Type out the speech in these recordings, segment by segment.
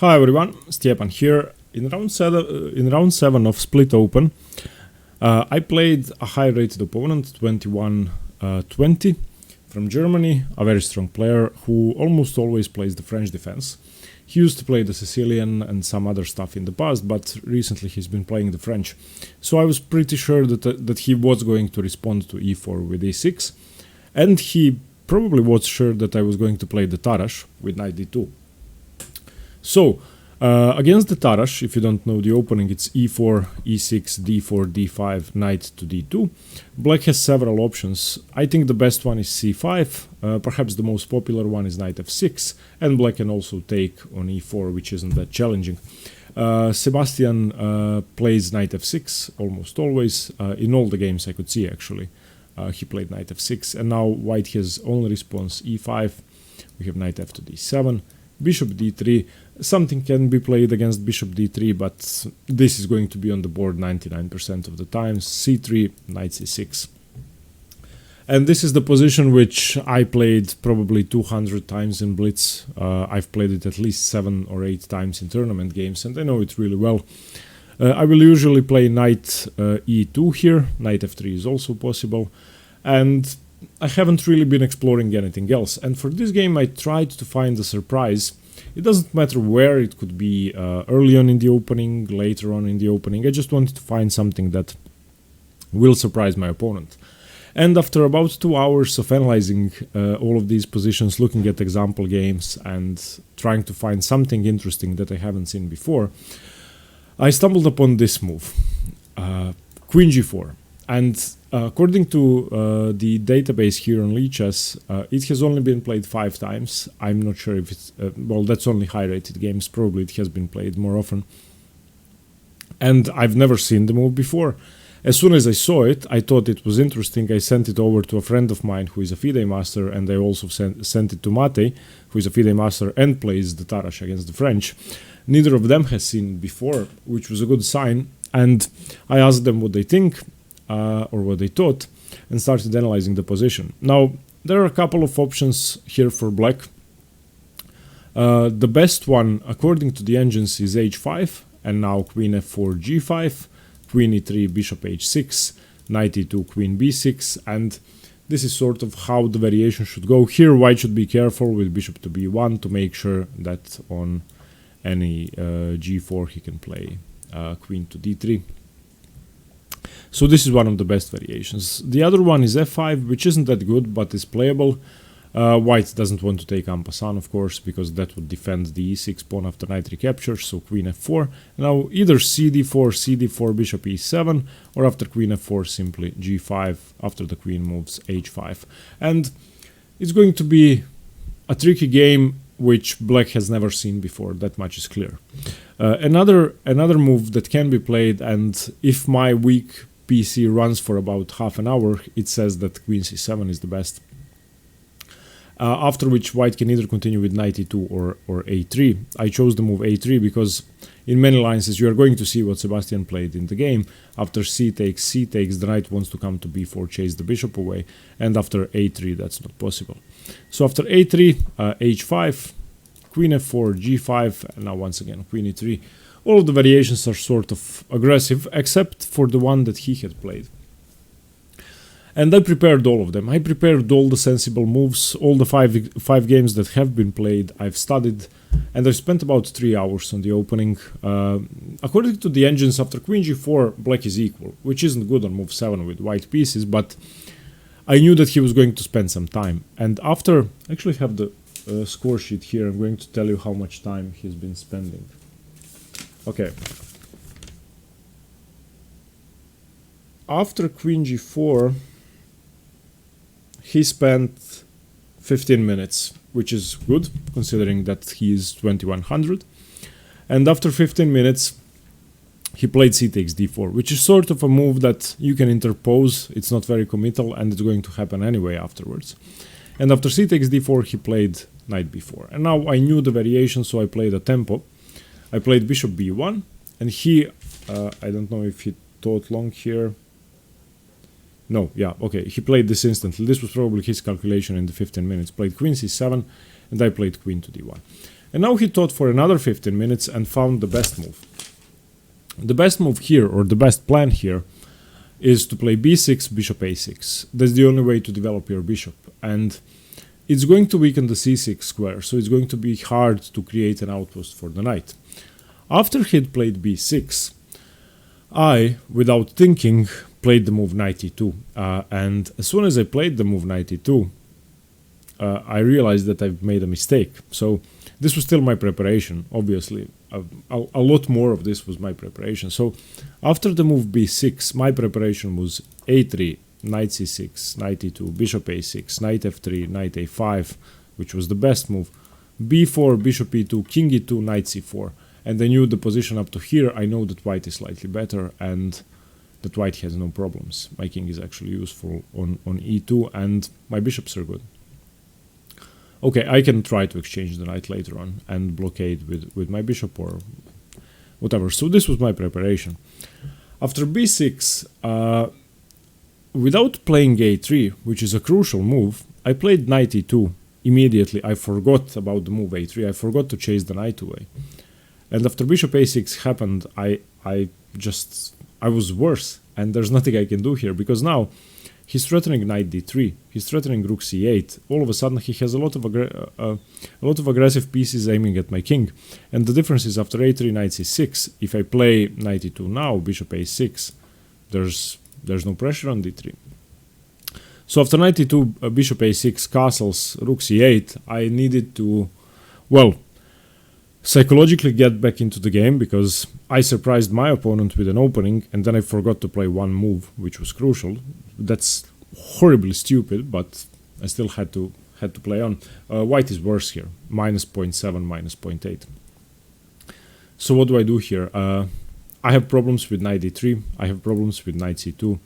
Hi everyone, Stepan here. In round 7 of Split Open, I played a high-rated opponent, Nd2 Nf6 from Germany, a very strong player who almost always plays the French defense. He used to play the Sicilian and some other stuff in the past, but recently he's been playing the French. So I was pretty sure that he was going to respond to e4 with e6, and he probably was sure that I was going to play the Tarrasch with knight d2. So, against the Tarrasch, if you don't know the opening, it's e4, e6, d4, d5, knight to d2. Black has several options. I think the best one is c5, perhaps the most popular one is knight f6, and black can also take on e4, which isn't that challenging. Sebastian plays knight f6 almost always, in all the games I could see actually. He played knight f6, and now white has only response e5, we have knight f to d7, bishop d3. Something can be played against bishop d3, but this is going to be on the board 99% of the time. c3, knight c6. And this is the position which I played probably 200 times in Blitz. I've played it at least 7 or 8 times in tournament games, and I know it really well. I will usually play knight e2 here. Knight f3 is also possible. And I haven't really been exploring anything else. And for this game I tried to find a surprise. It doesn't matter where, it could be early on in the opening, later on in the opening. I just wanted to find something that will surprise my opponent. And after about 2 hours of analyzing all of these positions, looking at example games and trying to find something interesting that I haven't seen before, I stumbled upon this move, Queen g4. And according to the database here on Lichess, it has only been played 5 times. I'm not sure if it's, well, that's only high-rated games, probably it has been played more often. And I've never seen the move before. As soon as I saw it, I thought it was interesting. I sent it over to a friend of mine who is a FIDE master, and I also sent it to Mate, who is a FIDE master and plays the Tarrasch against the French. Neither of them has seen it before, which was a good sign, and I asked them what they think. Or what they thought, and started analyzing the position. Now, there are a couple of options here for black. The best one, according to the engines, is h5, and now queen f4, g5, queen e3, bishop h6, knight e2, queen b6, and this is sort of how the variation should go. Here, white should be careful with bishop to b1 to make sure that on any g4 he can play queen to d3. So this is one of the best variations. The other one is f5, which isn't that good, but is playable. White doesn't want to take en passant, of course, because that would defend the e6 pawn after knight recapture, so queen f4. Now either cd4, bishop e7, or after queen f4, simply g5, after the queen moves h5. And it's going to be a tricky game, which black has never seen before, that much is clear. Another move that can be played, and if my weak PC runs for about half an hour, it says that queen c7 is the best. After which white can either continue with knight e2 or a3. I chose the move a3 because in many lines, as you are going to see what Sebastian played in the game, after c takes, the knight wants to come to b4, chase the bishop away, and after a3 that's not possible. So after a3, h5, queen f4, g5, and now once again queen e3. All of the variations are sort of aggressive, except for the one that he had played. And I prepared all of them. I prepared all the sensible moves, all the five games that have been played, I've studied, and I spent about 3 hours on the opening. According to the engines, after queen g4, black is equal, which isn't good on move 7 with white pieces, but I knew that he was going to spend some time. And after, I actually have the score sheet here, I'm going to tell you how much time he's been spending. Okay. After queen g4, he spent 15 minutes, which is good, considering that he is 2100. And after 15 minutes, he played c takes d4, which is sort of a move that you can interpose. It's not very committal, and it's going to happen anyway afterwards. And after c takes d4, he played knight b4. And now I knew the variation, so I played a tempo. I played bishop b1, and he, I don't know if he thought long here. No, yeah, okay, he played this instantly. This was probably his calculation in the 15 minutes. Played queen c7, and I played queen to d1. And now he thought for another 15 minutes and found the best move. The best move here, or the best plan here, is to play b6, bishop a6. That's the only way to develop your bishop. And it's going to weaken the c6 square, so it's going to be hard to create an outpost for the knight. After he'd played b6, I, without thinking, played the move knight e2. And as soon as I played the move knight e2, I realized that I've made a mistake. So this was still my preparation, obviously. A lot more of this was my preparation. So after the move b6, my preparation was a3, knight c6, knight e2, bishop a6, knight f3, knight a5, which was the best move, b4, bishop e2, king e2, knight c4. And I knew the position up to here. I know that white is slightly better and that white has no problems. My king is actually useful on e2 and my bishops are good. Okay, I can try to exchange the knight later on and blockade with my bishop or whatever. So this was my preparation. After b6, without playing a3, which is a crucial move, I played knight e2. Immediately, I forgot about the move a3. I forgot to chase the knight away. And after bishop a6 happened, I was worse. And there's nothing I can do here, because now he's threatening knight d3, he's threatening rook c8. All of a sudden he has a lot of aggressive pieces aiming at my king. And the difference is after a3, knight c6, if I play knight e2 now, bishop a6, there's no pressure on d3. So after knight e2, bishop a6, castles, rook c8, I needed to, well, psychologically get back into the game, because I surprised my opponent with an opening and then I forgot to play one move, which was crucial. That's horribly stupid, but I still had to play on. White is worse here, minus 0.7, minus 0.8. So what do I do here? I have problems with knight d3, I have problems with knight c2.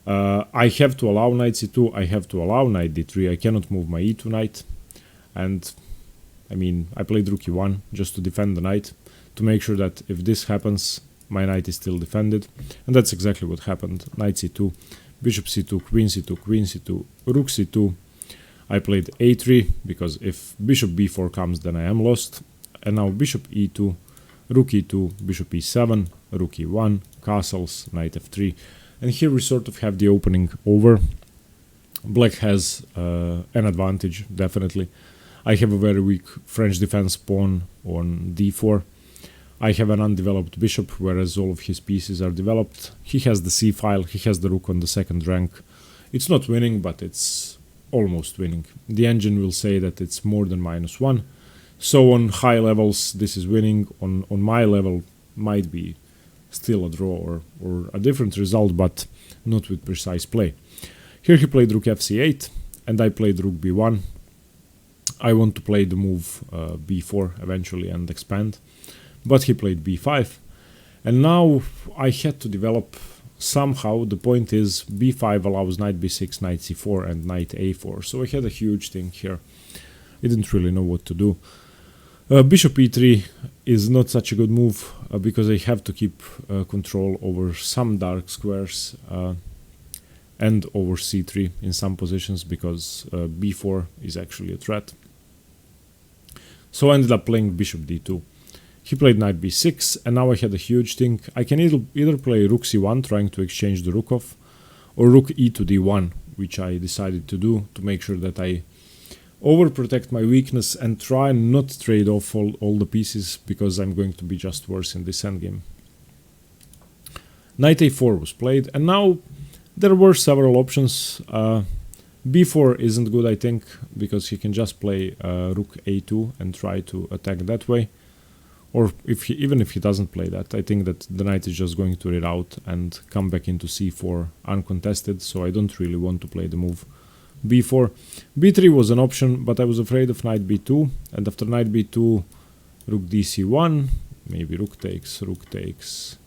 I have to allow knight c2, I have to allow knight d3, I cannot move my e2 knight. And I mean, I played rook e1 just to defend the knight, to make sure that if this happens, my knight is still defended. And that's exactly what happened. Knight c2, bishop c2, queen c2, queen c2, rook c2. I played a3, because if bishop b4 comes, then I am lost. And now bishop e2, rook e2, bishop e7, rook e1, castles, knight f3. And here we sort of have the opening over. Black has an advantage, definitely. I have a very weak French defense pawn on d4. I have an undeveloped bishop, whereas all of his pieces are developed. He has the c-file, he has the rook on the second rank. It's not winning, but it's almost winning. The engine will say that it's more than -1. So on high levels, this is winning. On my level, might be still a draw or a different result, but not with precise play. Here he played rook fc8, and I played rook b1. I want to play the move b4 eventually and expand, but he played b5, and now I had to develop somehow. The point is b5 allows knight b6, knight c4 and knight a4, so I had a huge thing here. I didn't really know what to do. Bishop e3 is not such a good move because I have to keep control over some dark squares and over c3 in some positions, because b4 is actually a threat. So I ended up playing bishop d2. He played knight b6, and now I had a huge thing. I can either play rook c1, trying to exchange the rook off, or rook e to d1, which I decided to do to make sure that I overprotect my weakness and try and not trade off all the pieces, because I'm going to be just worse in this endgame. Knight a4 was played, and now there were several options. b4 isn't good, I think, because he can just play rook a2 and try to attack that way. Or even if he doesn't play that, I think that the knight is just going to reroute and come back into c4 uncontested, so I don't really want to play the move b4. b3 was an option, but I was afraid of knight b2, and after knight b2, rook dc1, maybe rook takes, rook takes,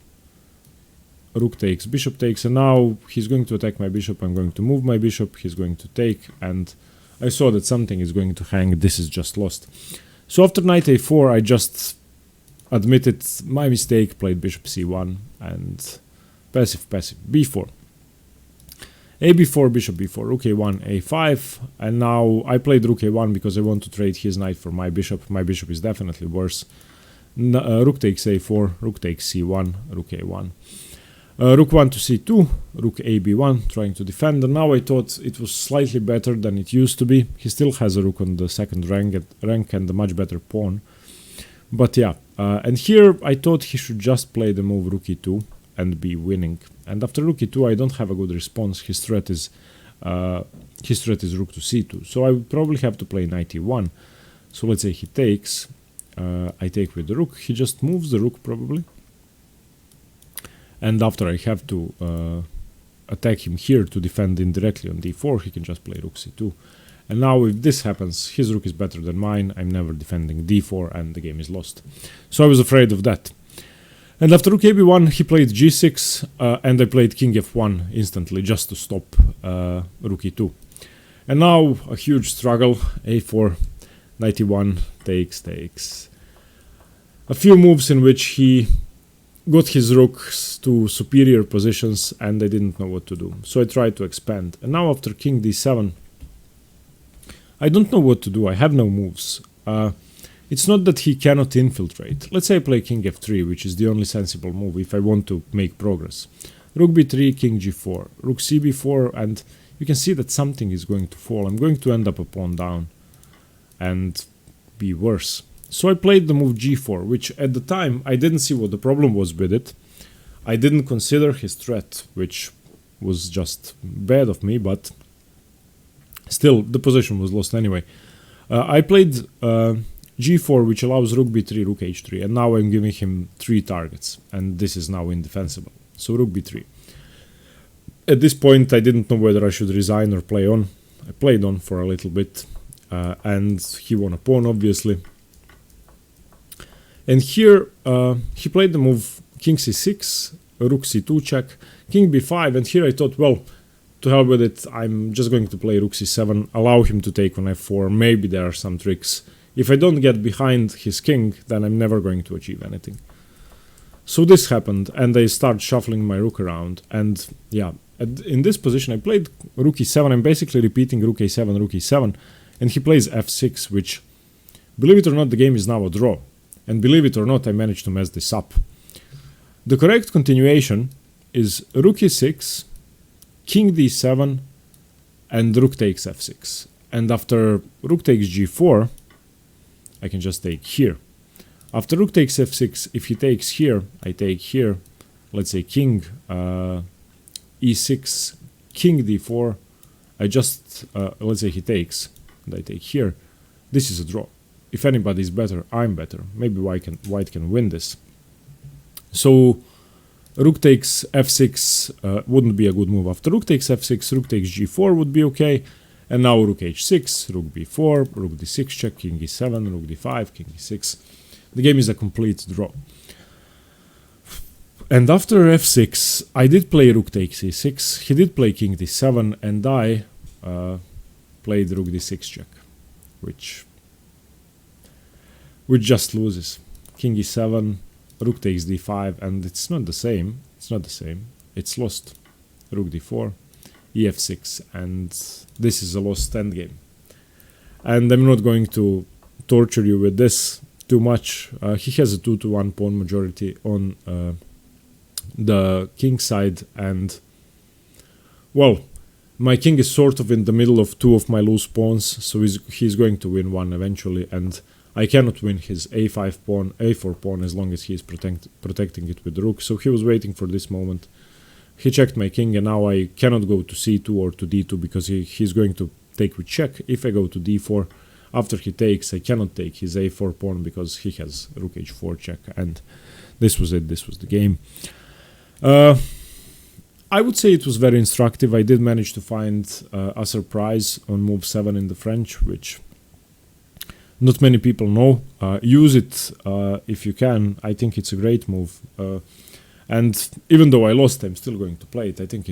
rook takes, bishop takes, and now he's going to attack my bishop. I'm going to move my bishop, he's going to take, and I saw that something is going to hang. This is just lost. So after knight a4, I just admitted my mistake, played bishop c1 and passive b4. a4, bishop b4, rook a1, a5, and now I played rook a1 because I want to trade his knight for my bishop. My bishop is definitely worse. Rook takes a4, rook takes c1, rook a1. Rook 1 to c2, rook ab1, trying to defend, and now I thought it was slightly better than it used to be. He still has a rook on the second rank and a much better pawn. But yeah, and here I thought he should just play the move rook e2 and be winning. And after rook e2 I don't have a good response. His threat is rook to c2, so I would probably have to play knight e1. So let's say he takes, I take with the rook, he just moves the rook probably. And after I have to attack him here to defend indirectly on d4, he can just play rook c2. And now if this happens, his rook is better than mine, I'm never defending d4 and the game is lost. So I was afraid of that. And after rook ab1 he played g6 and I played king f1 instantly just to stop rook e2. And now a huge struggle, a4, knight e1, takes. A few moves in which he got his rooks to superior positions and I didn't know what to do. So I tried to expand. And now after king d7, I don't know what to do. I have no moves. It's not that he cannot infiltrate. Let's say I play king f3, which is the only sensible move if I want to make progress. Rook b3, king g4, rook cb4, and you can see that something is going to fall. I'm going to end up a pawn down and be worse. So I played the move g4, which at the time I didn't see what the problem was with it. I didn't consider his threat, which was just bad of me, but still the position was lost anyway. I played g4, which allows rook b3, rook h3, and now I'm giving him 3 targets, and this is now indefensible. So rook b3. At this point I didn't know whether I should resign or play on. I played on for a little bit, and he won a pawn obviously. And here he played the move king c6, rook c2 check, king b5, and here I thought, well, to hell with it, I'm just going to play rook c7, allow him to take on f4, maybe there are some tricks. If I don't get behind his king, then I'm never going to achieve anything. So this happened, and I start shuffling my rook around, and yeah, in this position I played rook e7, I'm basically repeating rook a7, rook e7, and he plays f6, which, believe it or not, the game is now a draw. And believe it or not, I managed to mess this up. The correct continuation is rook e6, king d7, and rook takes f6. And after rook takes g4, I can just take here. After rook takes f6, if he takes here, I take here. Let's say king e6, king d4. I just, let's say he takes, and I take here. This is a draw. If anybody is better, I'm better. Maybe white can win this. So rook takes f6 wouldn't be a good move. After rook takes f6, rook takes g4 would be okay. And now rook h6, rook b4, rook d6 check, king e7, rook d5, king e6. The game is a complete draw. And after f6, I did play rook takes e6, he did play king d7, and I played rook d6 check, which just loses. King e7, rook takes d5, and it's not the same. It's lost. Rook d4, ef6, and this is a lost endgame. And I'm not going to torture you with this too much. He has a 2-to-1 pawn majority on the king side, and well, my king is sort of in the middle of 2 of my loose pawns, so he's going to win one eventually, and I cannot win his a5 pawn, a4 pawn as long as he is protecting it with the rook. So he was waiting for this moment. He checked my king, and now I cannot go to c2 or to d2 because he's going to take with check. If I go to d4, after he takes, I cannot take his a4 pawn because he has rook h4 check, and this was it. This was the game. I would say it was very instructive. I did manage to find a surprise on move 7 in the French, which not many people know. Use it if you can. I think it's a great move. And even though I lost, I'm still going to play it. I think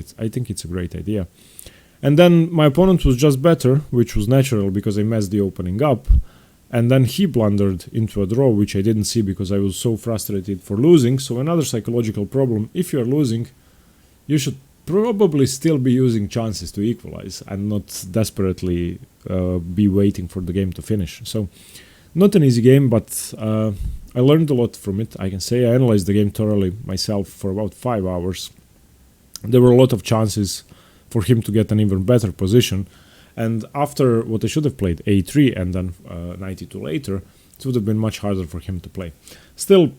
it's a great idea. And then my opponent was just better, which was natural because I messed the opening up. And then he blundered into a draw, which I didn't see because I was so frustrated for losing. So another psychological problem: if you're losing, you should probably still be using chances to equalize and not desperately be waiting for the game to finish. So not an easy game, but I learned a lot from it. I can say I analyzed the game thoroughly myself for about 5 hours. There were a lot of chances for him to get an even better position, and after what I should have played a3 and then knight e2 later, it would have been much harder for him to play. Still,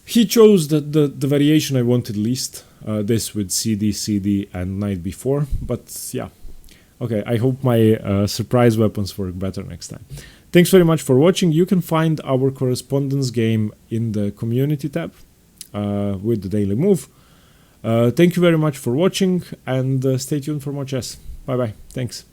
he chose the variation I wanted least, this with cd, cd and knight b4, but yeah. Okay, I hope my surprise weapons work better next time. Thanks very much for watching. You can find our correspondence game in the community tab with the daily move. Thank you very much for watching, and stay tuned for more chess. Bye bye. Thanks.